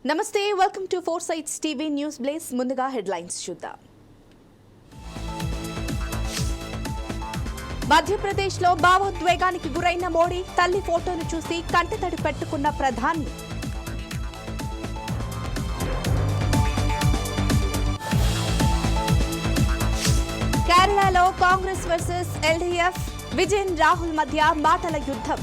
నమస్తే, welcome to ఫోర్సైట్స్ TV news బ్లేస్. ముందుగా headlines చూద్దాం. మధ్యప్రదేశ్లో భావోద్వేగానికి గురైన మోడీ తల్లి ఫోటోను చూసి కంటతడి పెట్టుకున్న ప్రధాని. కేరళలో కాంగ్రెస్ వర్సెస్ ఎల్డీఎఫ్, విజయన్ రాహుల్ మధ్య మాటల యుద్ధం.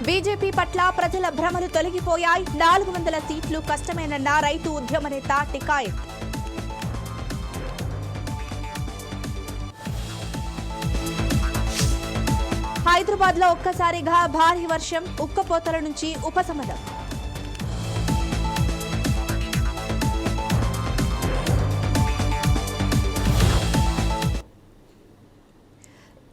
బీజేపీ పట్ల ప్రజల భ్రమలు తొలగిపోయాయి. 400 సీట్లు కష్టమేనన్న రైతు ఉద్యమ నేత టికాయత్. హైదరాబాద్ లో ఒక్కసారిగా భారీ వర్షం, ఉక్కపోతల నుంచి ఉపశమనం.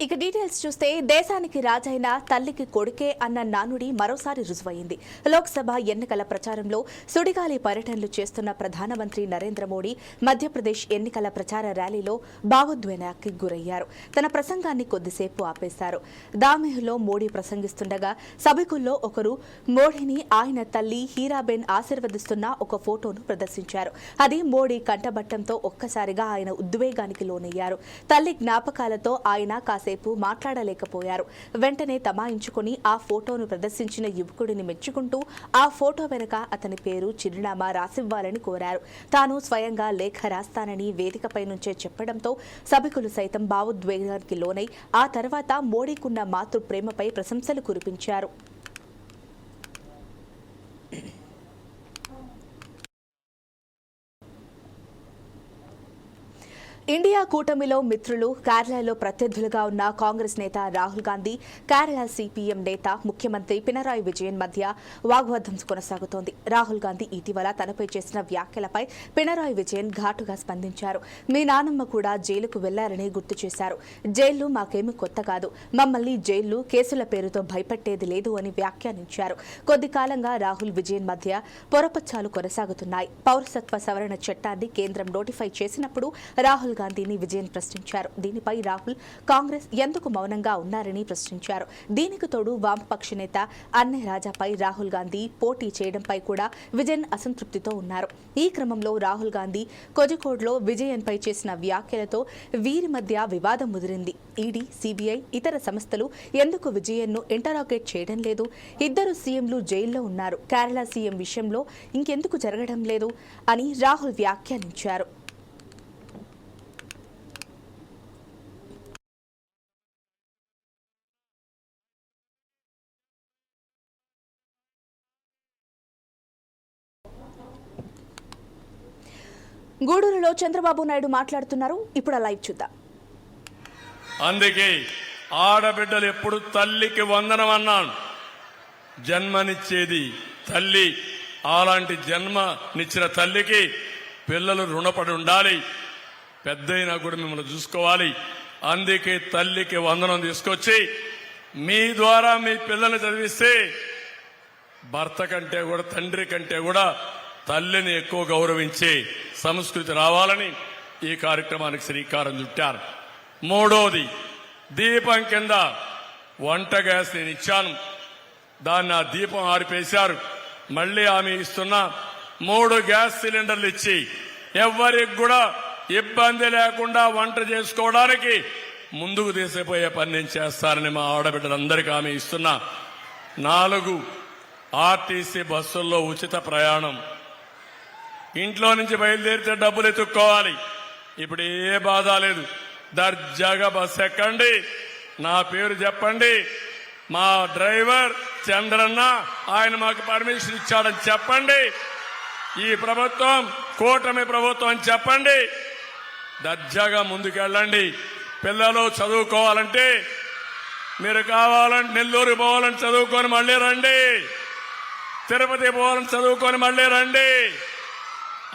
ఇక డీటెయిల్స్ చూస్తే, దేశానికి రాజైన తల్లికి కొడుకే అన్న నానుడి మరోసారి రుజువైంది. లోక్సభ ఎన్నికల ప్రచారంలో సుడిగాలి పర్యటనలు చేస్తున్న ప్రధానమంత్రి నరేంద్ర మోడీ మధ్యప్రదేశ్ ఎన్నికల ప్రచార ర్యాలీలో భావోద్వేగానికి గురయ్యారు. తన ప్రసంగాన్ని కొద్దిసేపు ఆపేశారు. దామెహ్లో మోడీ ప్రసంగిస్తుండగా సభికుల్లో ఒకరు మోడీని ఆయన తల్లి హీరాబెన్ ఆశీర్వదిస్తున్న ఒక ఫోటోను ప్రదర్శించారు. అది మోడీ కంటబట్టంతో ఒక్కసారిగా ఆయన ఉద్వేగానికి లోనయ్యారు. తల్లి జ్ఞాపకాలతో ఆయన కాసేపు మాట్లాడలేకపోయారు. వెంటనే తమాయించుకుని ఆ ఫోటోను ప్రదర్శించిన యువకుడిని మెచ్చుకుంటూ ఆ ఫోటో వెనుక అతని పేరు, చిరునామా రాసివ్వాలని కోరారు. తాను స్వయంగా లేఖ రాస్తానని వేదికపై నుంచే చెప్పడంతో సభికులు సైతం భావోద్వేగానికి లోనై ఆ తర్వాత మోడీకున్న మాతృ ప్రేమపై ప్రశంసలు కురిపించారు. ఇండియా కూటమిలో మిత్రులు, కేరళలో ప్రత్యర్థులుగా ఉన్న కాంగ్రెస్ నేత రాహుల్ గాంధీ, కేరళ సిపిఎం నేత ముఖ్యమంత్రి పినరాయి విజయన్ మధ్య వాగ్వాదం కొనసాగుతోంది. రాహుల్ గాంధీ ఇటీవల తనపై చేసిన వ్యాఖ్యలపై పినరాయి విజయన్ ఘాటుగా స్పందించారు. మీ నానమ్మ కూడా జైలుకు వెళ్లారని గుర్తు చేశారు. జైళ్లు మాకేమీ కొత్త కాదు, మమ్మల్ని జైళ్లు, కేసుల పేరుతో భయపెట్టేది లేదు అని వ్యాఖ్యానించారు. కొద్ది కాలంగా రాహుల్ విజయన్ మధ్య పొరపచ్చాలు కొనసాగుతున్నాయి. పౌరసత్వ సవరణ చట్టాన్ని కేంద్రం నోటిఫై చేసినప్పుడు రాహుల్ గాంధీని విజయన్ ప్రశ్నించారు. దీనిపై రాహుల్, కాంగ్రెస్ ఎందుకు మౌనంగా ఉన్నారని ప్రశ్నించారు. దీనికి తోడు వామపక్ష నేత అన్నే రాజాపై రాహుల్ గాంధీ పోటీ చేయడంపై కూడా విజయన్ అసంతృప్తితో ఉన్నారు. ఈ క్రమంలో రాహుల్ గాంధీ కోజికోడ్లో విజయన్ పై చేసిన వ్యాఖ్యలతో వీరి మధ్య వివాదం ముదిరింది. ఈడీ, సిబిఐ, ఇతర సంస్థలు ఎందుకు విజయన్ను ఇంటరాగేట్ చేయడం లేదు? ఇద్దరు సీఎంలు జైల్లో ఉన్నారు. కేరళ సీఎం విషయంలో ఇంకెందుకు జరగడం లేదు అని రాహుల్ వ్యాఖ్యానించారు. గూడూరులో చంద్రబాబు నాయుడు మాట్లాడుతున్నారు. ఇప్పుడు లైవ్ చూద్దాం. అందుకే ఆడబిడ్డలు ఎప్పుడు తల్లికి వందనం అన్నాను. జన్మనిచ్చేది తల్లి. అలాంటి జన్మనిచ్చిన తల్లికి పిల్లలు రుణపడి ఉండాలి. పెద్దయినా కూడా మిమ్మల్ని చూసుకోవాలి. అందుకే తల్లికి వందనం తీసుకొచ్చి మీ ద్వారా మీ పిల్లల్ని చదివిస్తే భర్త కంటే కూడా, తండ్రి కంటే కూడా తల్లిని ఎక్కువ గౌరవించే సంస్కృతి రావాలని ఈ కార్యక్రమానికి శ్రీకారం చుట్టారు. మూడోది, దీపం కింద వంట గ్యాస్ నేను ఇచ్చాను. దాన్ని ఆ దీపం ఆరిపేశారు. మళ్లీ ఆమె ఇస్తున్న 3 గ్యాస్ సిలిండర్లు ఇచ్చి ఎవరికి కూడా ఇబ్బంది లేకుండా వంట చేసుకోవడానికి ముందుకు తీసిపోయే పని నేను చేస్తానని మా ఆడబిడ్డలందరికీ ఆమె ఇస్తున్నా. 4 ఆర్టీసీ బస్సుల్లో ఉచిత ప్రయాణం. ఇంట్లో నుంచి బయలుదేరితే డబ్బులు ఎత్తుక్కోవాలి. ఇప్పుడు ఏ బాధ లేదు. దర్జాగా బస్సు ఎక్కండి, నా పేరు చెప్పండి, మా డ్రైవర్ చంద్రన్న, ఆయన మాకు పర్మిషన్ ఇచ్చాడని చెప్పండి, ఈ ప్రభుత్వం కూటమి ప్రభుత్వం అని చెప్పండి. దర్జాగా ముందుకెళ్ళండి. పిల్లలు చదువుకోవాలంటే మీరు కావాలంటే నెల్లూరు పోవాలని చదువుకొని మళ్ళీ రండి, తిరుపతి పోవాలని చదువుకొని మళ్ళీ రండి.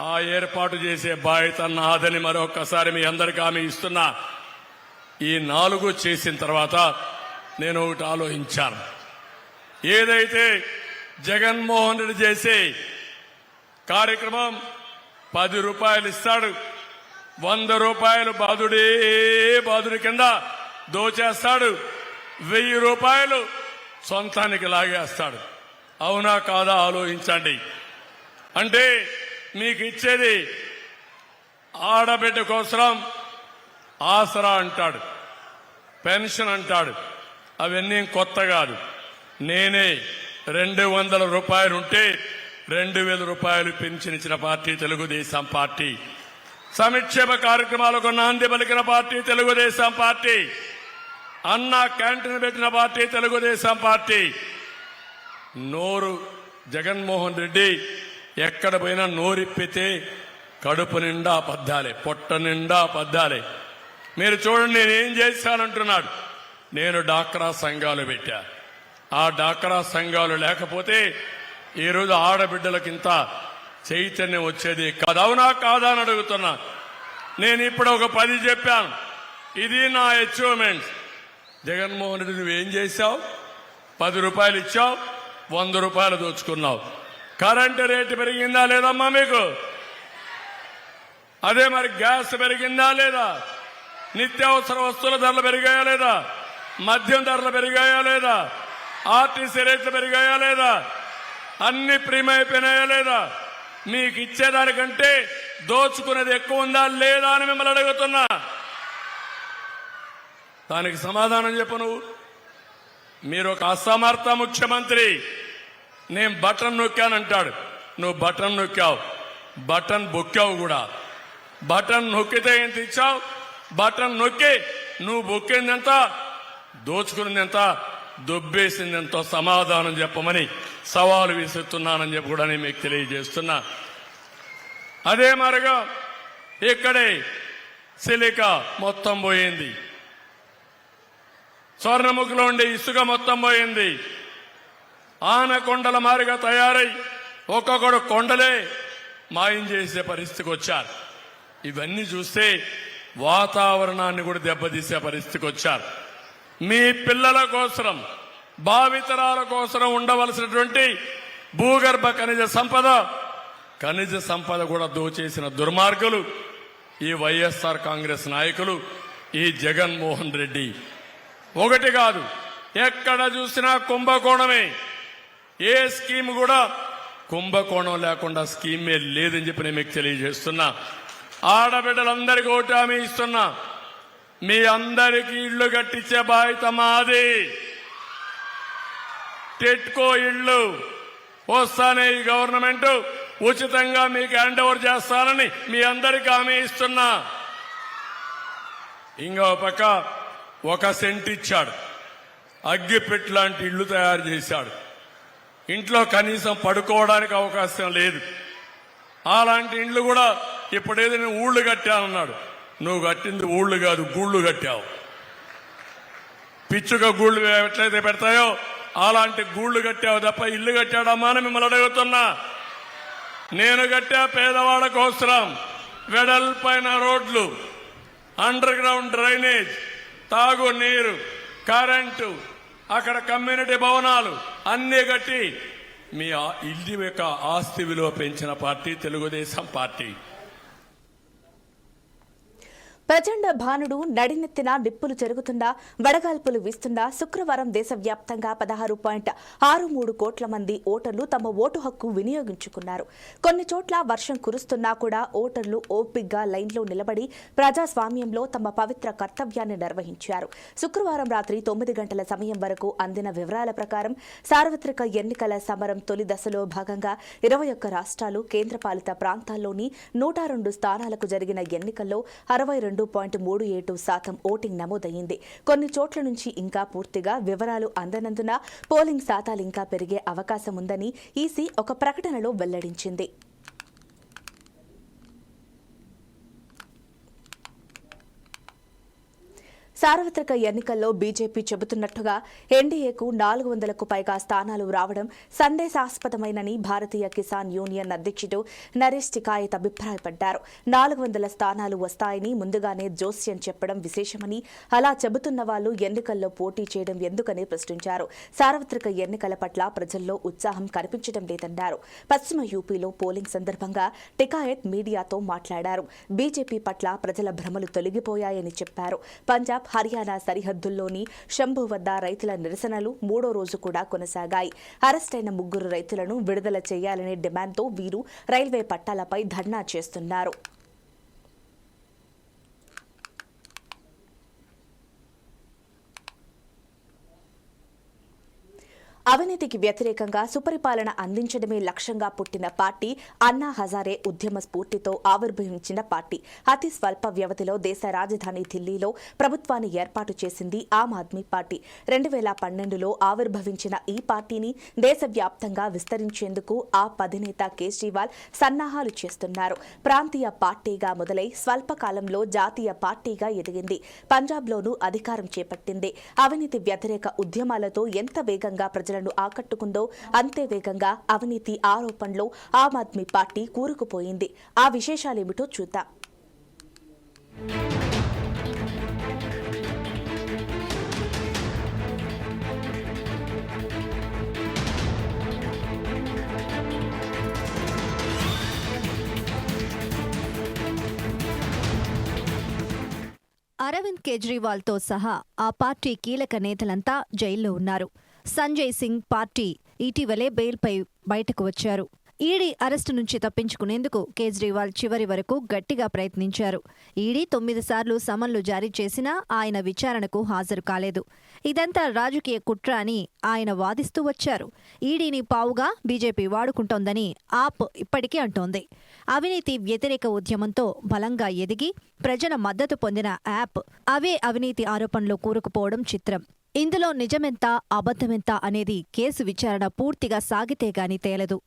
ఆ ఏర్పాటు చేసే బాధ్యత నాదని మరొకసారి మీ అందరికీ హామీ ఇస్తున్నా. ఈ 4 చేసిన తర్వాత నేను ఒకటి ఆలోచించాను. ఏదైతే జగన్మోహన్ రెడ్డి చేసే కార్యక్రమం 10 రూపాయలు ఇస్తాడు, 100 రూపాయలు బాదుడి కింద దోచేస్తాడు, 1000 రూపాయలు సొంతానికి లాగేస్తాడు. అవునా కాదా ఆలోచించండి. అంటే మీకు ఇచ్చేది ఆడబిడ్డ కోసం ఆసరా అంటాడు, పెన్షన్ అంటాడు. అవన్నీ కొత్త కాదు. నేనే 200 రూపాయలు ఉంటే 2000 రూపాయలు పెన్షన్ ఇచ్చిన పార్టీ తెలుగుదేశం పార్టీ. సంక్షేమ కార్యక్రమాలకు నాంది పలికిన పార్టీ తెలుగుదేశం పార్టీ. అన్న క్యాంటీన్ పెట్టిన పార్టీ తెలుగుదేశం పార్టీ. నోరు జగన్మోహన్ రెడ్డి ఎక్కడ పోయినా నోరిప్పితే కడుపు నిండా అబద్ధాలే, పొట్ట నిండా అబద్ధాలే. మీరు చూడండి, నేనేం చేశానంటున్నాడు. నేను డాక్రా సంఘాలు పెట్టా. ఆ డాక్రా సంఘాలు లేకపోతే ఈరోజు ఆడబిడ్డలకింత చైతన్యం వచ్చేది కాదు. అవునా కాదా అని అడుగుతున్నా. నేను ఇప్పుడు ఒక 10 చెప్పాను. ఇది నా అచీవ్మెంట్. జగన్మోహన్ రెడ్డి నువ్వేం చేశావు? 10 రూపాయలు ఇచ్చావు, 100 రూపాయలు దోచుకున్నావు. కరెంటు రేటు పెరిగిందా లేదమ్మా మీకు? అదే మరి గ్యాస్ పెరిగిందా లేదా? నిత్యావసర వస్తువుల ధరలు పెరిగాయా లేదా? మద్యం ధరలు పెరిగాయా లేదా? ఆర్టీసీ రేట్లు పెరిగాయా లేదా? అన్ని ప్రీమియం అయిపోయినాయా లేదా? మీకు ఇచ్చేదానికంటే దోచుకునేది ఎక్కువ ఉందా లేదా అని మిమ్మల్ని అడుగుతున్నా. దానికి సమాధానం చెప్పు నువ్వు. మీరు ఒక అసమర్థ ముఖ్యమంత్రి. నేను బటన్ నొక్కానంటాడు. నువ్వు బటన్ నొక్కావు, బటన్ బొక్కావు కూడా. బటన్ నొక్కితే ఎంత ఇచ్చావు? బటన్ నొక్కి నువ్వు బొక్కిందెంత, దోచుకున్నదెంత, దొబ్బేసిందెంతో సమాధానం చెప్పమని సవాలు విసురుతున్నానని చెప్పి కూడా నేను మీకు తెలియజేస్తున్నా. అదే మరిగా ఇక్కడే సిలిక మొత్తం పోయింది, స్వర్ణముఖిలో ఉండే ఇసుక మొత్తం పోయింది. ఆనకొండల మారిగా తయారై ఒక్కొక్కడు కొండలే మాయం చేసే పరిస్థితికి వచ్చారు. ఇవన్నీ చూస్తే వాతావరణాన్ని కూడా దెబ్బతీసే పరిస్థితికి వచ్చారు. మీ పిల్లల కోసం, భావితరాల కోసం ఉండవలసినటువంటి భూగర్భ ఖనిజ సంపద కూడా దోచేసిన దుర్మార్గులు ఈ వైఎస్ఆర్ కాంగ్రెస్ నాయకులు, ఈ జగన్మోహన్ రెడ్డి. ఒకటి కాదు, ఎక్కడ చూసినా కుంభకోణమే. ఏ స్కీమ్ కూడా కుంభకోణం లేకుండా స్కీమే లేదని చెప్పి నేను మీకు తెలియజేస్తున్నా. ఆడబిడ్డలందరికీ ఓటు హామీ ఇస్తున్నా. మీ అందరికీ ఇళ్లు కట్టించే బాధ్యత మాది. టిట్కో ఇళ్లు వస్తానే ఈ గవర్నమెంట్ ఉచితంగా మీకు హ్యాండ్ ఓవర్ చేస్తానని మీ అందరికీ హామీ ఇస్తున్నా. ఇంకో పక్క 1 సెంట్ ఇచ్చాడు, అగ్గిపెట్టి లాంటి ఇళ్లు తయారు చేశాడు. ఇంట్లో కనీసం పడుకోవడానికి అవకాశం లేదు. అలాంటి ఇండ్లు కూడా ఇప్పుడు ఏదో నేను ఊళ్ళు కట్టానన్నాడు. నువ్వు కట్టింది ఊళ్ళు కాదు, గూళ్ళు కట్టావు. పిచ్చుక గూళ్ళు ఎట్లయితే పెడతాయో అలాంటి గూళ్ళు కట్టావు తప్ప ఇల్లు కట్టాడమ్మా అని మిమ్మల్ని అడుగుతున్నా. నేను కట్టా పేదవాడ కోసం వెడల్పైన రోడ్లు, అండర్ గ్రౌండ్ డ్రైనేజ్, తాగునీరు, కరెంటు, అక్కడ కమ్యూనిటీ భవనాలు అన్నీ కట్టి మీ ఇల్లు యొక్క ఆస్తి విలువ పెంచిన పార్టీ తెలుగుదేశం పార్టీ. ప్రచండ భానుడు నడినెత్తిన నిప్పులు చెరుగుతున్నా, వడగాల్పులు వీస్తున్నా శుక్రవారం దేశవ్యాప్తంగా 16.63 కోట్ల మంది ఓటర్లు తమ ఓటు హక్కు వినియోగించుకున్నారు. కొన్ని చోట్ల వర్షం కురుస్తున్నా కూడా ఓటర్లు ఓపిగ్గా లైన్లో నిలబడి ప్రజాస్వామ్యంలో తమ పవిత్ర కర్తవ్యాన్ని నిర్వహించారు. శుక్రవారం రాత్రి 9 గంటల సమయం వరకు అందిన వివరాల ప్రకారం సార్వత్రిక ఎన్నికల సమరం తొలి దశలో భాగంగా 21 రాష్ట్రాలు, కేంద్రపాలిత ప్రాంతాల్లోని 102 స్థానాలకు జరిగిన ఎన్నికల్లో 62.37% ఓటింగ్ నమోదయ్యింది. కొన్ని చోట్ల నుంచి ఇంకా పూర్తిగా వివరాలు అందనందున పోలింగ్ శాతాలు ఇంకా పెరిగే అవకాశం ఉందని ఈసీ ఒక ప్రకటనలో వెల్లడించింది. సార్వత్రిక ఎన్నికల్లో బీజేపీ చెబుతున్నట్టుగా ఎన్డీఏకు 400కు పైగా స్థానాలు రావడం సందేశాస్పదమైనని భారతీయ కిసాన్ యూనియన్ అధ్యక్షుడు నరేష్ టికాయత్ అభిప్రాయపడ్డారు. 400 స్థానాలు వస్తాయని ముందుగానే జోస్యం చెప్పడం విశేషమని, అలా చెబుతున్న వాళ్లు ఎన్నికల్లో పోటీ చేయడం ఎందుకని ప్రశ్నించారు. సార్వత్రిక ఎన్నికల పట్ల ప్రజల్లో ఉత్సాహం కనిపించడం లేదన్నారు. పశ్చిమ యూపీలో పోలింగ్ సందర్భంగా టికాయత్ మీడియాతో మాట్లాడారు. బీజేపీ పట్ల ప్రజల భ్రమలు తొలగిపోయాయని చెప్పారు. పంజాబ్, హర్యానా సరిహద్దుల్లోని శంభు వద్ద రైతుల నిరసనలు 3వ రోజు కూడా కొనసాగాయి. అరెస్టైన 3 రైతులను విడుదల చేయాలనే డిమాండ్తో వీరు రైల్వే పట్టాలపై ధర్నా చేస్తున్నారు. అవినీతికి వ్యతిరేకంగా సుపరిపాలన అందించడమే లక్ష్యంగా పుట్టిన పార్టీ అన్నా హజారే ఉద్యమ స్ఫూర్తితో ఆవిర్భవించిన పార్టీ. అతి స్వల్ప వ్యవధిలో దేశ రాజధాని ఢిల్లీలో ప్రభుత్వాన్ని ఏర్పాటు చేసింది ఆమ్ ఆద్మీ పార్టీ. 2012లో ఆవిర్భవించిన ఈ పార్టీని దేశవ్యాప్తంగా విస్తరించేందుకు ఆప్ అధినేత కేజ్రీవాల్ సన్నాహాలు చేస్తున్నారు. ప్రాంతీయ పార్టీగా మొదలై స్వల్పకాలంలో జాతీయ పార్టీగా ఎదిగింది. పంజాబ్లోనూ అధికారం చేపట్టింది. అవినీతి వ్యతిరేక ఉద్యమాలతో ఎంత వేగంగా ప్రజలను ఆకట్టుకుందో అంతే వేగంగా అవినీతి ఆరోపణలో ఆమ్ ఆద్మీ పార్టీ కూరుకుపోయింది. ఆ విశేషాలేమిటో చూద్దాం. అరవింద్ కేజ్రీవాల్తో సహా ఆ పార్టీ కీలక నేతలంతా జైల్లో ఉన్నారు. సంజయ్ సింగ్ పార్టీ ఇటీవలే బెయిల్పై బయటకు వచ్చారు. ఈడీ అరెస్టు నుంచి తప్పించుకునేందుకు కేజ్రీవాల్ చివరి వరకు గట్టిగా ప్రయత్నించారు. ఈడీ 9 సార్లు సమన్లు జారీ చేసినా ఆయన విచారణకు హాజరు కాలేదు. ఇదంతా రాజకీయ కుట్ర అని ఆయన వాదిస్తూ వచ్చారు. ఈడీని పావుగా బీజేపీ వాడుకుంటోందని ఆప్ ఇప్పటికీ అంటోంది. అవినీతి వ్యతిరేక ఉద్యమంతో బలంగా ఎదిగి ప్రజల మద్దతు పొందిన యాప్ అవే అవినీతి ఆరోపణలో కూరుకుపోవడం చిత్రం. ఇందులో నిజమెంత అబద్ధమెంత అనేది కేసు విచారణ పూర్తిగా సాగితే గాని తేలదు.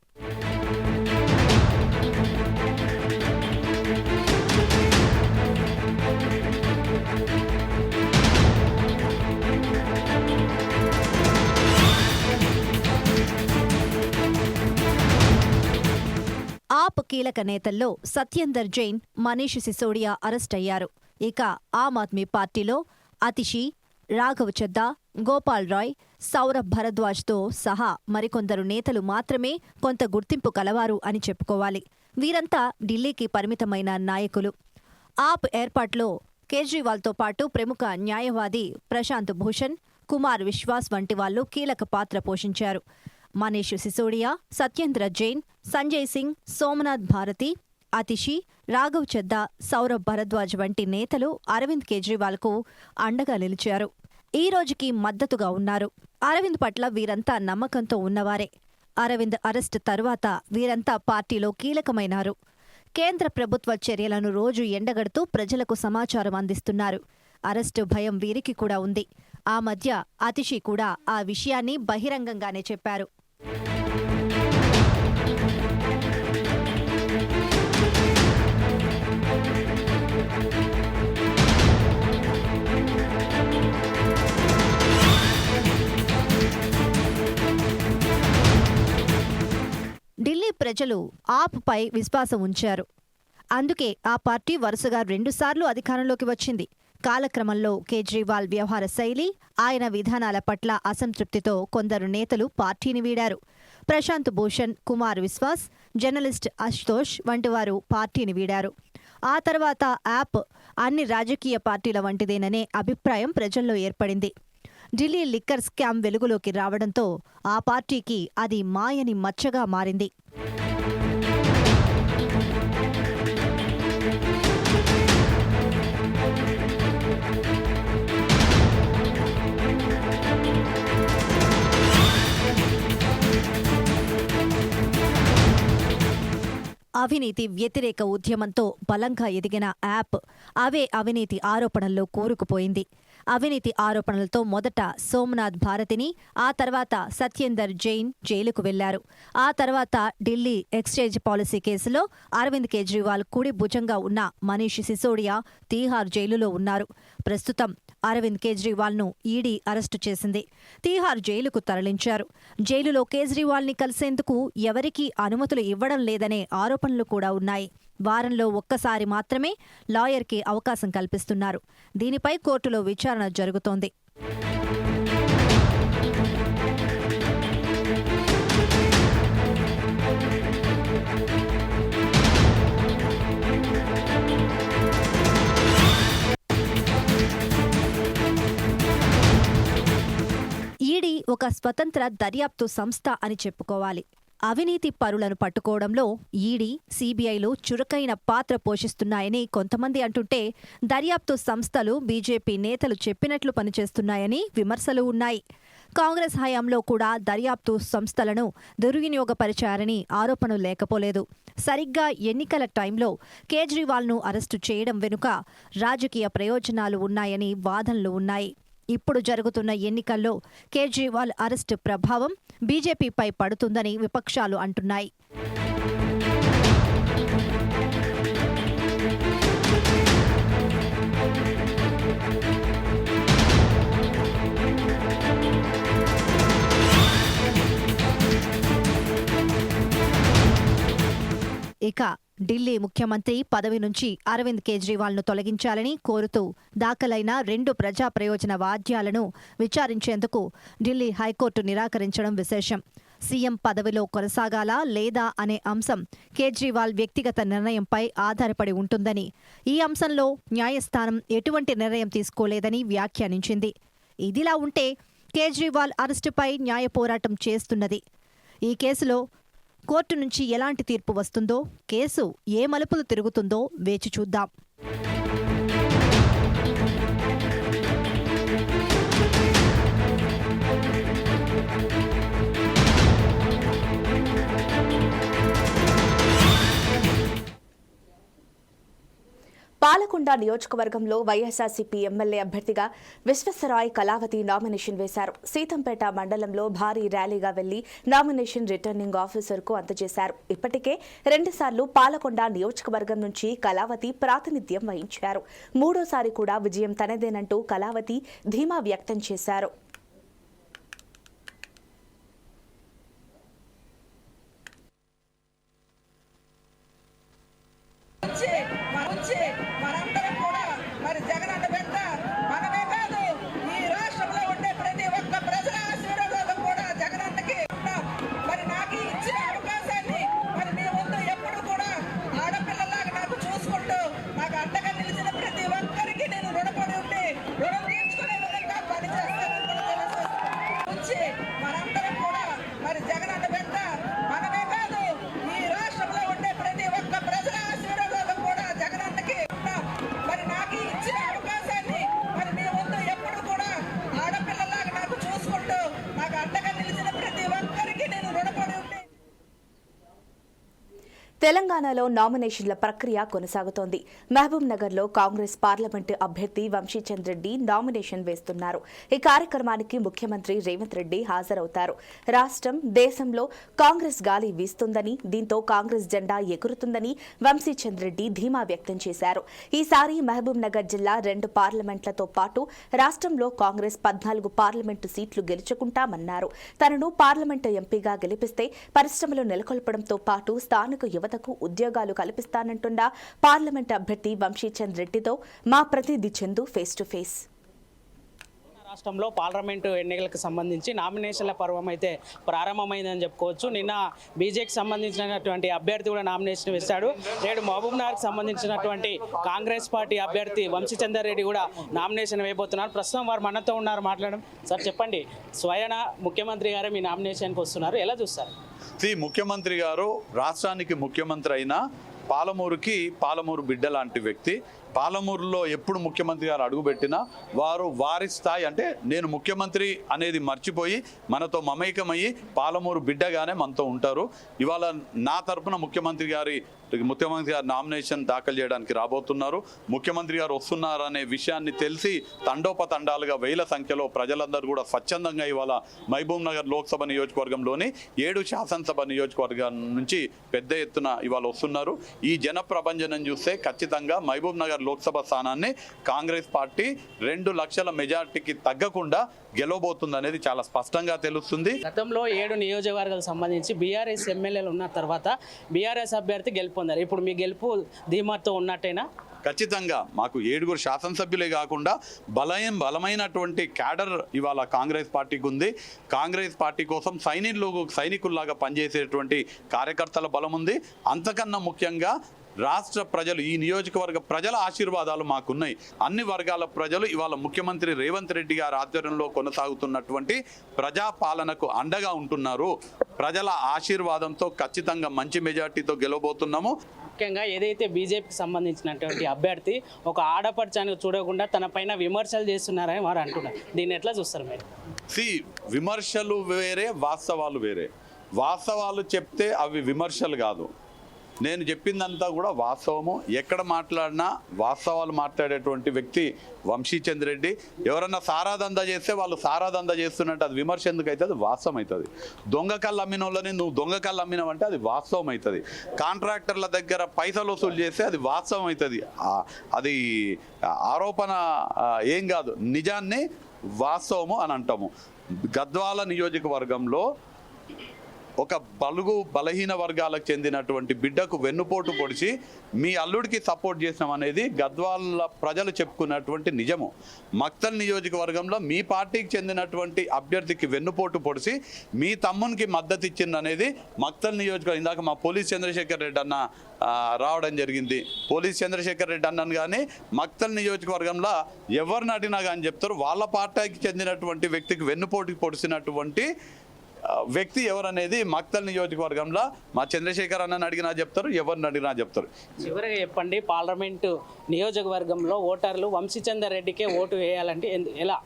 ఆప్ కీలక నేతల్లో సత్యేందర్ జైన్, మనీష్ సిసోడియా అరెస్టయ్యారు. ఇక ఆమ్ ఆద్మీ పార్టీలో అతిషి, రాఘవ్ చద్దా, గోపాల్ రాయ్, సౌరభ్ భరద్వాజ్తో సహా మరికొందరు నేతలు మాత్రమే కొంత గుర్తింపు కలవారు అని చెప్పుకోవాలి. వీరంతా ఢిల్లీకి పరిమితమైన నాయకులు. ఆప్ ఏర్పాట్లో కేజ్రీవాల్తో పాటు ప్రముఖ న్యాయవాది ప్రశాంత్ భూషణ్, కుమార్ విశ్వాస్ వంటి వాళ్లు కీలక పాత్ర పోషించారు. మనీష్ సిసోడియా, సత్యేంద్ర జైన్, సంజయ్ సింగ్, సోమనాథ్ భారతి, అతిషి, రాఘవ్ చద్దా, సౌరభ్ భరద్వాజ్ వంటి నేతలు అరవింద్ కేజ్రీవాల్కు అండగా నిలిచారు. ఈ రోజుకి మద్దతుగా ఉన్నారు. అరవింద్ పట్ల వీరంతా నమ్మకంతో ఉన్నవారే. అరవింద్ అరెస్ట్ తరువాత వీరంతా పార్టీలో కీలకమైనారు. కేంద్ర ప్రభుత్వ చర్యలను రోజు ఎండగడుతూ ప్రజలకు సమాచారం అందిస్తున్నారు. అరెస్టు భయం వీరికి కూడా ఉంది. ఆ మధ్య అతిషి కూడా ఆ విషయాన్ని బహిరంగంగానే చెప్పారు. ఢిల్లీ ప్రజలు ఆప్ పై విశ్వాసం ఉంచారు. అందుకే ఆ పార్టీ వరుసగా 2 సార్లు అధికారంలోకి వచ్చింది. కాలక్రమంలో కేజ్రీవాల్ వ్యవహార శైలి, ఆయన విధానాల పట్ల అసంతృప్తితో కొందరు నేతలు పార్టీని వీడారు. ప్రశాంత్ భూషణ్, కుమార్ విశ్వాస్, జర్నలిస్ట్ అశుతోష్ వంటివారు పార్టీని వీడారు. ఆ తర్వాత యాప్ అన్ని రాజకీయ పార్టీల వంటిదేననే అభిప్రాయం ప్రజల్లో ఏర్పడింది. ఢిల్లీ లిక్కర్ స్కామ్ వెలుగులోకి రావడంతో ఆ పార్టీకి అది మాయని మచ్చగా మారింది. అవినీతి వ్యతిరేక ఉద్యమంతో బలంగా ఎదిగిన యాప్ అవే అవినీతి ఆరోపణల్లో కూరుకుపోయింది. అవినీతి ఆరోపణలతో మొదట సోమనాథ్ భారతిని, ఆ తర్వాత సత్యేందర్ జైన్ జైలుకు వెళ్లారు. ఆ తర్వాత ఢిల్లీ ఎక్స్చేంజ్ పాలసీ కేసులో అరవింద్ కేజ్రీవాల్ కుడి భుజంగా ఉన్న మనీష్ సిసోడియా తీహార్ జైలులో ఉన్నారు. ప్రస్తుతం అరవింద్ కేజ్రీవాల్ను ఈడీ అరెస్టు చేసింది. తీహార్ జైలుకు తరలించారు. జైలులో కేజ్రీవాల్ని కలిసేందుకు ఎవరికీ అనుమతులు ఇవ్వడం లేదనే ఆరోపణలు కూడా ఉన్నాయి. వారంలో ఒక్కసారి మాత్రమే లాయర్కి అవకాశం కల్పిస్తున్నారు. దీనిపై కోర్టులో విచారణ జరుగుతోంది. ఈడీ ఒక స్వతంత్ర దర్యాప్తు సంస్థ అని చెప్పుకోవాలి. అవినీతి పరులను పట్టుకోవడంలో ఈడీ, సీబీఐలు చురుకైన పాత్ర పోషిస్తున్నాయని కొంతమంది అంటుంటే, దర్యాప్తు సంస్థలు బీజేపీ నేతలు చెప్పినట్లు పనిచేస్తున్నాయని విమర్శలు ఉన్నాయి. కాంగ్రెస్ హయాంలో కూడా దర్యాప్తు సంస్థలను దుర్వినియోగపరిచారని ఆరోపణలు లేకపోలేదు. సరిగ్గా ఎన్నికల టైంలో కేజ్రీవాల్ను అరెస్టు చేయడం వెనుక రాజకీయ ప్రయోజనాలు ఉన్నాయని వాదనలు ఉన్నాయి. ఇప్పుడు జరుగుతున్న ఎన్నికల్లో కేజ్రీవాల్ అరెస్టు ప్రభావం బీజేపీపై పడుతుందని విపక్షాలు అంటున్నాయి. ఇక ఢిల్లీ ముఖ్యమంత్రి పదవి నుంచి అరవింద్ కేజ్రీవాల్ను తొలగించాలని కోరుతూ దాఖలైన 2 ప్రజా ప్రయోజన వాద్యాలను విచారించేందుకు ఢిల్లీ హైకోర్టు నిరాకరించడం విశేషం. సీఎం పదవిలో కొనసాగాలా లేదా అనే అంశం కేజ్రీవాల్ వ్యక్తిగత నిర్ణయంపై ఆధారపడి ఉంటుందని, ఈ అంశంలో న్యాయస్థానం ఎటువంటి నిర్ణయం తీసుకోలేదని వ్యాఖ్యానించింది. ఇదిలా ఉంటే కేజ్రీవాల్ అరెస్టుపై న్యాయ పోరాటం చేస్తున్నది. ఈ కేసులో కోర్టు నుంచి ఎలాంటి తీర్పు వస్తుందో, కేసు ఏ మలుపులు తిరుగుతుందో వేచి చూద్దాం. పాలకొండ నియోజకవర్గంలో వైఎస్ఆర్సీపీ ఎమ్మెల్యే అభ్యర్థిగా విశ్వేశ్వరరాయ్ కళావతి నామినేషన్ వేశారు. సీతంపేట మండలంలో భారీ ర్యాలీగా వెళ్లి నామినేషన్ రిటర్నింగ్ ఆఫీసర్కు అందజేశారు. ఇప్పటికే 2 సార్లు పాలకొండ నియోజకవర్గం నుంచి కళావతి ప్రాతినిధ్యం వహించారు. 3వసారి కూడా విజయం తనదేనంటూ కళావతి ధీమా వ్యక్తం చేశారు. మనందరం కూడా మరి జగన్ అన్న వెంట మనమే కాదు, ఈ రాష్ట్రంలో ఉండే ప్రతి ఒక్క ప్రజల ఆశీర్వాదం కూడా జగన్ అన్నకి ఉన్నాం. మరి నాకు ఇచ్చిన అవకాశాన్ని మరి మీ ముందు ఎప్పుడు కూడా ఆడపిల్లలాగా నాకు చూసుకుంటూ నాకు అండగా నిలిచిన ప్రతి ఒక్కరికి నేను రుణపడి ఉండి రుణం తీర్చుకునే విధంగా పనిచేస్తానని కూడా తెలియజేస్తాను. మనందరం కూడా మరి జగన్ అన్న వెంట మనమే కాదు, ఈ రాష్ట్రంలో ఉండే ప్రతి ఒక్క ప్రజల ఆశీర్వాదం కూడా జగన్ అన్నకి ఉన్నాం. మరి నాకు ఇచ్చిన అవకాశాన్ని మరి మీ ముందు ఎప్పుడు కూడా ఆడపిల్లలాగా నాకు చూసుకుంటూ నాకు అండగా నిలిచిన ప్రతి ఒక్కరికి నేను రుణపడి ఉండి. తెలంగాణలో నామినేషన్ల ప్రక్రియ కొనసాగుతోంది. మహబూబ్ నగర్లో కాంగ్రెస్ పార్లమెంటు అభ్యర్థి వంశీచంద్ రెడ్డి నామినేషన్ వేస్తున్నారు. ఈ కార్యక్రమానికి ముఖ్యమంత్రి రేవంత్ రెడ్డి హాజరవుతారు. రాష్ట్రం, దేశంలో కాంగ్రెస్ గాలి వీస్తుందని, దీంతో కాంగ్రెస్ జెండా ఎగురుతుందని వంశీచంద్ రెడ్డి ధీమా వ్యక్తం చేశారు. ఈసారి మహబూబ్ నగర్ జిల్లా 2 పార్లమెంట్లతో పాటు రాష్ట్రంలో కాంగ్రెస్ 14 పార్లమెంటు సీట్లు గెలుచుకుంటామన్నారు. తనను పార్లమెంటు ఎంపీగా గెలిపిస్తే పరిశ్రమలు నెలకొల్పడంతో పాటు స్థానిక యువతకు ఉద్యోగాలు కల్పిస్తానంటున్న పార్లమెంట్ అభ్యర్థి వంశీచంద్ రెడ్డితో మా ప్రతినిధి చందు ఫేస్ టు ఫేస్. రాష్ట్రంలో పార్లమెంటు ఎన్నికలకు సంబంధించి నామినేషన్ల పర్వం అయితే ప్రారంభమైందని చెప్పుకోవచ్చు. నిన్న బీజేపీకి సంబంధించినటువంటి అభ్యర్థి కూడా నామినేషన్ వేశాడు. నేడు మహబూబ్ నగర్కి సంబంధించినటువంటి కాంగ్రెస్ పార్టీ అభ్యర్థి వంశీచందర్ రెడ్డి కూడా నామినేషన్ వేయబోతున్నారు. ప్రస్తుతం వారు మనతో ఉన్నారు, మాట్లాడడం. సార్ చెప్పండి, స్వయన ముఖ్యమంత్రి గారే మీ నామినేషన్కి వస్తున్నారు, ఎలా చూస్తారు? ముఖ్యమంత్రి గారు రాష్ట్రానికి ముఖ్యమంత్రి అయినా పాలమూరు బిడ్డ లాంటి వ్యక్తి. పాలమూరులో ఎప్పుడు ముఖ్యమంత్రి గారు అడుగుపెట్టినా వారి స్థాయి అంటే నేను ముఖ్యమంత్రి అనేది మర్చిపోయి మనతో మమేకమయ్యి పాలమూరు బిడ్డగానే మనతో ఉంటారు. ఇవాళ నా తరపున ముఖ్యమంత్రి గారి ముఖ్యమంత్రి గారు నామినేషన్ దాఖలు చేయడానికి రాబోతున్నారు. ముఖ్యమంత్రి గారు వస్తున్నారనే విషయాన్ని తెలిసి తండోపతండాలుగా వేల సంఖ్యలో ప్రజలందరూ కూడా స్వచ్ఛందంగా ఇవాళ మహబూబ్ నగర్ లోక్సభ నియోజకవర్గంలోని 7 శాసనసభ నియోజకవర్గం నుంచి పెద్ద ఎత్తున ఇవాళ వస్తున్నారు. ఈ జన ప్రభంజనం చూస్తే ఖచ్చితంగా మహబూబ్ నగర్ లోక్సభ స్థానాన్ని కాంగ్రెస్ పార్టీ 2 లక్షల మెజార్టీకి తగ్గకుండా గెలవబోతుంది అనేది చాలా స్పష్టంగా తెలుస్తుంది. గతంలో 7 నియోజకవర్గాలకు సంబంధించి బీఆర్ఎస్ ఎమ్మెల్యేలు ఉన్న తర్వాత బీఆర్ఎస్ అభ్యర్థి గెలుపొందారు. ఇప్పుడు మీ గెలుపు ధీమాతో ఉన్నట్టేనా? ఖచ్చితంగా మాకు 7 శాసనసభ్యులే కాకుండా బలమైనటువంటి క్యాడర్ ఇవాళ కాంగ్రెస్ పార్టీకి ఉంది. కాంగ్రెస్ పార్టీ కోసం సైనికుల్లాగా పనిచేసేటువంటి కార్యకర్తల బలం ఉంది. అంతకన్నా ముఖ్యంగా రాష్ట్ర ప్రజలు, ఈ నియోజకవర్గ ప్రజల ఆశీర్వాదాలు మాకున్నాయి. అన్ని వర్గాల ప్రజలు ఇవాళ ముఖ్యమంత్రి రేవంత్ రెడ్డి గారి ఆధ్వర్యంలో కొనసాగుతున్నటువంటి ప్రజాపాలనకు అండగా ఉంటున్నారు. ప్రజల ఆశీర్వాదంతో ఖచ్చితంగా మంచి మెజార్టీతో గెలవబోతున్నాము. ముఖ్యంగా ఏదైతే బీజేపీకి సంబంధించినటువంటి అభ్యర్థి ఒక ఆడపడుచాన్ని చూడకుండా తన పైన విమర్శలు చేస్తున్నారని వారు అంటున్నారు. దీన్ని ఎట్లా చూస్తారు మీరు? విమర్శలు వేరే, వాస్తవాలు వేరే. వాస్తవాలు చెప్తే అవి విమర్శలు కాదు. నేను చెప్పిందంతా కూడా వాస్తవము. ఎక్కడ మాట్లాడినా వాస్తవాలు మాట్లాడేటువంటి వ్యక్తి వంశీచంద్ర రెడ్డి. ఎవరన్నా సారాదందా చేస్తే వాళ్ళు సారాదందా చేస్తున్నట్టు అది విమర్శ ఎందుకు అవుతుంది? వాస్తవం అవుతుంది. దొంగ కళ్ళు అమ్మిన వాళ్ళని నువ్వు దొంగ కళ్ళు అమ్మినావంటే అది వాస్తవం అవుతుంది. కాంట్రాక్టర్ల దగ్గర పైసలు వసూలు చేస్తే అది వాస్తవం అవుతుంది. అది ఆరోపణ ఏం కాదు, నిజాన్ని వాస్తవము అని అంటాము. గద్వాల నియోజకవర్గంలో ఒక బలహీన వర్గాలకు చెందినటువంటి బిడ్డకు వెన్నుపోటు పొడిచి మీ అల్లుడికి సపోర్ట్ చేసినాం అనేది గద్వాల ప్రజలు చెప్పుకున్నటువంటి నిజము. మక్తల్ నియోజకవర్గంలో మీ పార్టీకి చెందినటువంటి అభ్యర్థికి వెన్నుపోటు పొడిచి మీ తమ్మునికి మద్దతు ఇచ్చింది అనేది మక్తల్ నియోజకవర్గం. ఇందాక మా పోలీస్ చంద్రశేఖర్ రెడ్డి అన్న రావడం జరిగింది. పోలీస్ చంద్రశేఖర్ రెడ్డి అన్నను కానీ మక్తల్ నియోజకవర్గంలో ఎవరిని అడిగినా కానీ చెప్తారు వాళ్ళ పార్టీకి చెందినటువంటి వ్యక్తికి వెన్నుపోటు పొడిచినటువంటి వ్యక్తి ఎవరనేది మక్తల్ నియోజకవర్గంలో మా చంద్రశేఖర్ అన్నని అడిగినా చెప్తారు, ఎవరిని అడిగినా చెప్తారు. చివరిగా చెప్పండి, పార్లమెంటు నియోజకవర్గంలో ఓటర్లు వంశీచందర్ రెడ్డికే ఓటు వేయాలంటే ఎలా?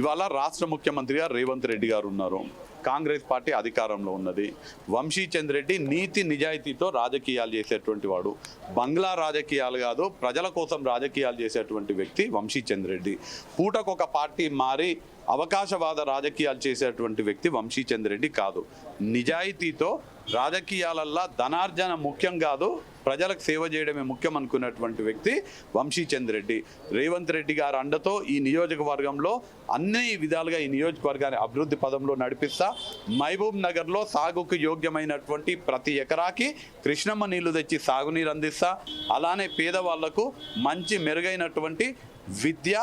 ఇవాళ రాష్ట్ర ముఖ్యమంత్రిగా రేవంత్ రెడ్డి గారు ఉన్నారు. కాంగ్రెస్ పార్టీ అధికారంలో ఉన్నది. వంశీచంద్ర రెడ్డి నీతి నిజాయితీతో రాజకీయాలు చేసేటువంటి వాడు. బంగ్లా రాజకీయాలు కాదు, ప్రజల కోసం రాజకీయాలు చేసేటువంటి వ్యక్తి వంశీచంద్ర రెడ్డి. పూటకొక పార్టీ మారి అవకాశవాద రాజకీయాలు చేసేటువంటి వ్యక్తి వంశీచంద్ర రెడ్డి కాదు. నిజాయితీతో రాజకీయాలల్లో ధనార్జన ముఖ్యం కాదు, ప్రజలకు సేవ చేయడమే ముఖ్యం అనుకున్నటువంటి వ్యక్తి వంశీచంద్ర రెడ్డి. రేవంత్ రెడ్డి గారి అండతో ఈ నియోజకవర్గంలో అన్ని విధాలుగా ఈ నియోజకవర్గాన్ని అభివృద్ధి పదంలో నడిపిస్తా. మహబూబ్ నగర్లో సాగుకు యోగ్యమైనటువంటి ప్రతి ఎకరాకి కృష్ణమ్మ నీళ్లు తెచ్చి సాగునీరు అందిస్తా. అలానే పేదవాళ్లకు మంచి మెరుగైనటువంటి విద్య,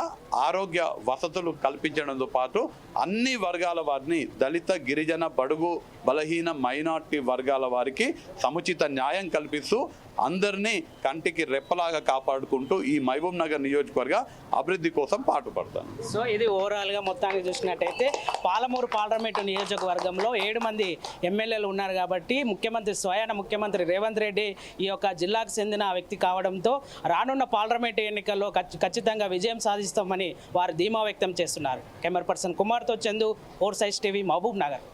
ఆరోగ్య వసతులు కల్పించడంతో పాటు అన్ని వర్గాల వారిని, దళిత, గిరిజన, బడుగు, బలహీన, మైనార్టీ వర్గాల వారికి సముచిత న్యాయం కల్పిస్తూ అందరినీ కంటికి రెప్పలాగా కాపాడుకుంటూ ఈ మహబూబ్ నగర్ నియోజకవర్గ అభివృద్ధి కోసం పాటుపడతాను. సో ఇది ఓవరాల్గా మొత్తానికి చూసినట్టయితే పాలమూరు పార్లమెంటు నియోజకవర్గంలో 7 మంది ఎమ్మెల్యేలు ఉన్నారు కాబట్టి స్వయాన ముఖ్యమంత్రి రేవంత్ రెడ్డి ఈ యొక్క జిల్లాకు చెందిన వ్యక్తి కావడంతో రానున్న పార్లమెంటు ఎన్నికల్లో ఖచ్చితంగా విజయం సాధిస్తామని వారు ధీమా వ్యక్తం చేస్తున్నారు. కెమెరా పర్సన్ కుమార్తో చందు, ఫోర్సైజ్ టీవీ, మహబూబ్ నగర్.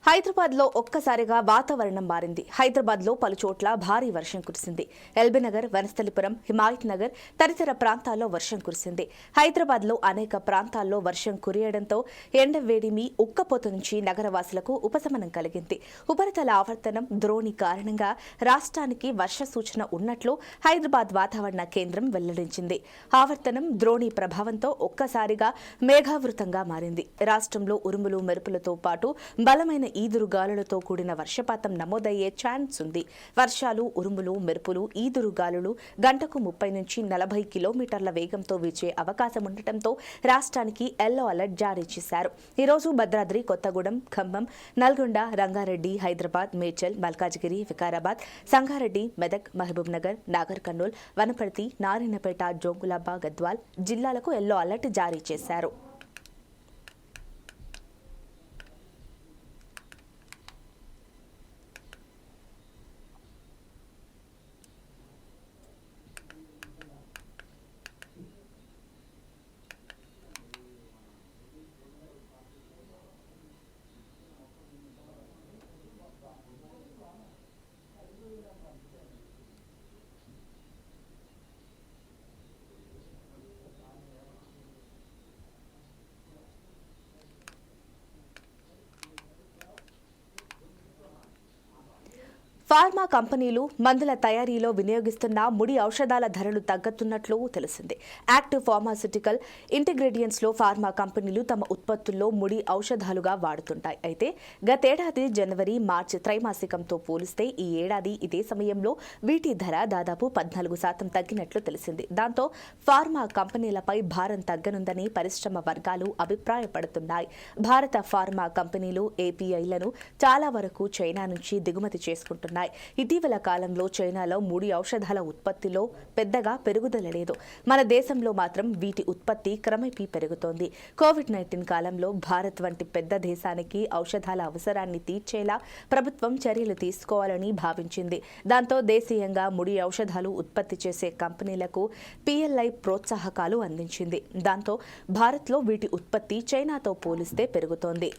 హైదరాబాద్లో ఒక్కసారిగా వాతావరణం మారింది. హైదరాబాద్లో పలుచోట్ల భారీ వర్షం కురిసింది. ఎల్బీనగర్, వనస్థలిపురం, హిమాయత్ నగర్ తదితర ప్రాంతాల్లో వర్షం కురిసింది. హైదరాబాద్లో అనేక ప్రాంతాల్లో వర్షం కురియడంతో ఎండ వేడిమి, ఉక్కపోత నుంచి నగరవాసులకు ఉపశమనం కలిగింది. ఉపరితల ఆవర్తనం ద్రోణి కారణంగా రాష్ట్రానికి వర్ష సూచన ఉన్నట్లు హైదరాబాద్ వాతావరణ కేంద్రం వెల్లడించింది. ఆవర్తనం ద్రోణి ప్రభావంతో ఒక్కసారిగా మేఘావృతంగా మారింది. రాష్ట్రంలో ఉరుములు, మెరుపులతో పాటు బలమైన ఈదురుగాలులతో కూడిన వర్షపాతం నమోదయ్యే ఛాన్స్ ఉంది. వర్షాలు, ఉరుములు, మెరుపులు, ఈదురుగాలులు గంటకు 30 నుంచి 40 కిలోమీటర్ల వేగంతో వీచే అవకాశం ఉండటంతో రాష్ట్రానికి ఎల్లో అలర్ట్ జారీ చేశారు. ఈరోజు భద్రాద్రి, కొత్తగూడెం, ఖమ్మం, నల్గొండ, రంగారెడ్డి, హైదరాబాద్, మేడ్చల్, మల్కాజిగిరి, వికారాబాద్, సంగారెడ్డి, మెదక్, మహబూబ్ నగర్, నాగర్ కర్నూల్, వనపర్తి, నారాయణపేట, జోగులాంబ, గద్వాల్ జిల్లాలకు ఎల్లో అలర్ట్ జారీ చేశారు. ఫార్మా కంపెనీలు మందుల తయారీలో వినియోగిస్తున్న ముడి ఔషధాల ధరలు తగ్గుతున్నట్లు తెలిసింది. యాక్టివ్ ఫార్మాస్యూటికల్ ఇంటిగ్రేడియంట్స్లో ఫార్మా కంపెనీలు తమ ఉత్పత్తుల్లో ముడి ఔషధాలుగా వాడుతుంటాయి. అయితే గతేడాది జనవరి మార్చి త్రైమాసికంతో పోలిస్తే ఈ ఏడాది ఇదే సమయంలో వీటి ధర దాదాపు 14% తగ్గినట్లు తెలిసింది. దాంతో ఫార్మా కంపెనీలపై భారం తగ్గనుందని పరిశ్రమ వర్గాలు అభిప్రాయపడుతున్నాయి. భారత ఫార్మా కంపెనీలు ఏపీఐలను చాలా వరకు చైనా నుంచి దిగుమతి చేసుకుంటున్నాయి. ఇటీవల కాలంలో చైనాలో ముడి ఔషధాల ఉత్పత్తిలో పెద్దగా పెరుగుదల లేదు. మన దేశంలో మాత్రం వీటి ఉత్పత్తి క్రమేపీ పెరుగుతోంది. కోవిడ్-19 కాలంలో భారత్ వంటి పెద్ద దేశానికి ఔషధాల అవసరాన్ని తీర్చేలా ప్రభుత్వం చర్యలు తీసుకోవాలని భావించింది. దాంతో దేశీయంగా ముడి ఔషధాలు ఉత్పత్తి చేసే కంపెనీలకు PLI ప్రోత్సాహకాలు అందించింది. దాంతో భారత్లో వీటి ఉత్పత్తి చైనాతో పోలిస్తే పెరుగుతోంది.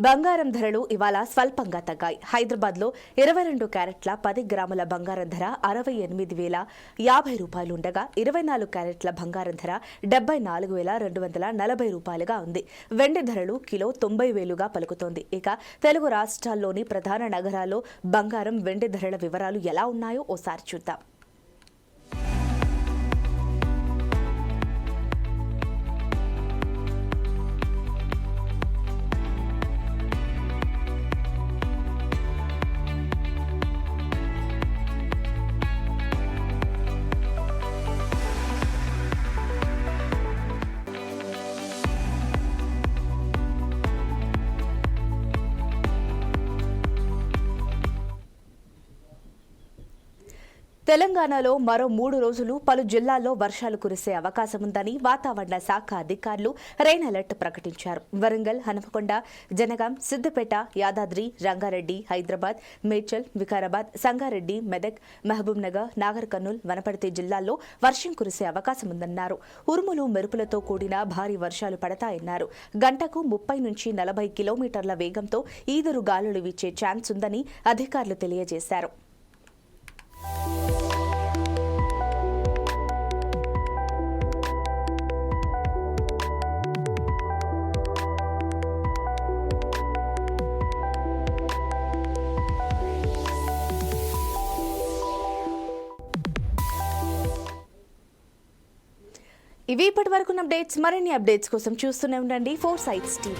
బంగారం ధరలు ఇవాళ స్వల్పంగా తగ్గాయి. హైదరాబాద్లో 22 క్యారెట్ల 10 గ్రాముల బంగారం ధర 68,050 రూపాయలు ఉండగా 24 క్యారెట్ల బంగారం ధర 74,240 రూపాయలుగా ఉంది. వెండి ధరలు కిలో 90,000గా పలుకుతోంది. ఇక తెలుగు రాష్ట్రాల్లోని ప్రధాన నగరాల్లో బంగారం, వెండి ధరల వివరాలు ఎలా ఉన్నాయో ఓసారి చూద్దాం. తెలంగాణలో మరో 3 రోజులు పలు జిల్లాల్లో వర్షాలు కురిసే అవకాశం ఉందని వాతావరణ శాఖ అధికారులు రెయిన్ అలర్ట్ ప్రకటించారు. వరంగల్, హనుమకొండ, జనగాం, సిద్దిపేట, యాదాద్రి, రంగారెడ్డి, హైదరాబాద్, మేడ్చల్, వికారాబాద్, సంగారెడ్డి, మెదక్, మహబూబ్ నగర్, నాగర్ కర్నూల్, వనపర్తి జిల్లాల్లో వర్షం కురిసే అవకాశం ఉందన్నారు. ఉరుములు, మెరుపులతో కూడిన భారీ వర్షాలు పడతాయన్నారు. గంటకు 30 నుంచి 40 కిలోమీటర్ల వేగంతో ఈదురు గాలులు వీచే ఛాన్స్ ఉందని అధికారులు తెలియజేశారు. ఇవి ఇప్పటి వరకు అప్డేట్స్. మరిన్ని అప్డేట్స్ కోసం చూస్తూనే ఉండండి 4 Sides TV.